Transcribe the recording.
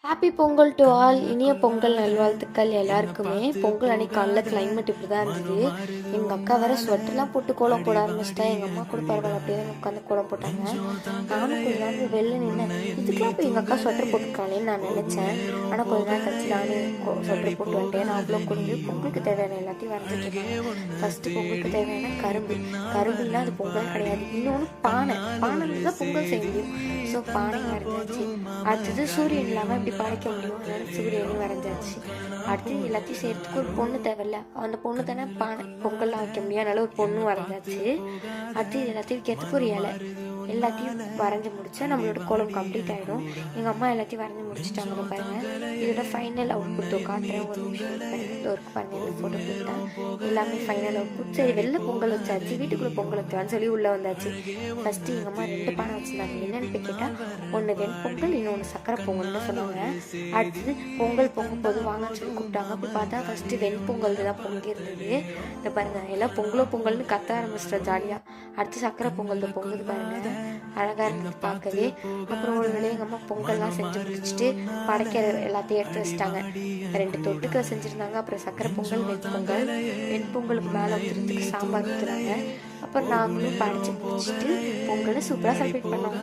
Happy Pongal to all. இனிய பொங்கல் நல்வாழ்த்துக்கள் எல்லாருக்குமே. பொங்கல் அன்னைக்கு காலைல கிளைமேட் இப்படி தான் இருந்தது. எங்கள் அக்கா வேற ஸ்வெட்டர்லாம் போட்டு கோலம் போட ஆரம்பிச்சிட்டா. எங்கள் அம்மா கூட பரவாயில்ல அப்படியே தான் உட்காந்து கோலம் போட்டாங்க. நானும் கொஞ்ச நேரம் வெளில நின்னேன். இதுக்கெல்லாம் போய் எங்கள் அக்கா ஸ்வெட்டர் போட்டுருக்காளேன்னு நான் நினச்சேன். ஆனால் கொஞ்ச நேரம் கழிச்சு நானே ஸ்வெட்டர் போட்டு வந்துட்டேன். நான் அவ்வளோ குடிஞ்சு பொங்கலுக்கு தேவையான எல்லாத்தையும் வரைஞ்சிட்ருக்கேன். ஃபஸ்ட்டு பொங்கலுக்கு தேவையான கரும்பு இல்லை, அது பொங்கல் கிடையாது. இன்னொன்று பானை தான் பொங்கல் செய்ய முடியும். ஸோ பானை வரைஞ்சாச்சு. அடுத்தது சூரியன் இல்லாமல் இப்படி படைக்க முடியும், அதனால சூரியனையும் வரைஞ்சாச்சு. அடுத்து எல்லாத்தையும் செய்யறதுக்கு ஒரு பொண்ணு தேவையில்ல, அந்த பொண்ணு தானே பானை பொங்கல்லாம் வைக்க முடியும், அதனால ஒரு பொண்ணு வரைஞ்சாச்சு. அடுத்து எல்லாத்தையும் வைக்கிறதுக்கு ஒரு இலை. எல்லாத்தையும் வரைஞ்சி முடிச்சா நம்மளோட கோலம் கம்ப்ளீட் ஆகிடும். எங்கள் அம்மா எல்லாத்தையும் வரைஞ்சி முடிச்சுட்டாங்க பாருங்க. இதோட ஃபைனல் அவுட்புட் காட்டுறேன், ஒரு நிமிஷம் பாருங்க. இந்த ஒர்க் பாருங்க, இந்த ஃபோட்டோ கொடுத்தா எல்லாமே ஃபைனல் அவுட்புட். சரி, வெளில பொங்கல் வச்சாச்சு, வீட்டுக்குள்ளே பொங்கல் வைக்கலான்னு சொல்லி உள்ளே வந்தாச்சு. ஃபஸ்ட்டு எங்கள் அம்மா 2 பானை வச்சுருந்தாங்க. என்னென்னு போய் கேட்டால் ஒன்று வெண்பொங்கல், இன்னொன்று சக்கரை பொங்கல்னு சொன்னாங்க. அடுத்தது பொங்கல் பொங்கும் போது வாங்கன்னு சொல்லி கூப்பிட்டாங்க. அப்படி பார்த்தா ஃபஸ்ட்டு வெண்பொங்கல் தான் பொங்கி இருந்தது. இந்த பாருங்கள், எல்லாம் பொங்கல்னு கத்த ஆரம்பிச்சிட்டோம் ஜாலியாக. அடுத்து சக்கரை பொங்கல் தான் பொங்குது பாருங்கள், அழகாக இருக்குது பார்க்கவே. அப்புறம் ஒரு வேளையை எங்கள் அம்மா பொங்கல்லாம் செஞ்சு முடிச்சுட்டு படைக்கிற எல்லாத்தையும் எடுத்து வச்சுட்டாங்க. 2 தொட்டுக்க செஞ்சுருந்தாங்க. அப்புறம் சக்கரை பொங்கல், வெண்பொங்கலுக்கு மேலே ஊற்றுறதுக்கு சாம்பார் ஊற்றுறாங்க. அப்புறம் நாங்களும் படைச்சி முடிச்சுட்டு பொங்கலை சூப்பராக செலிப்ரேட் பண்ணோம்.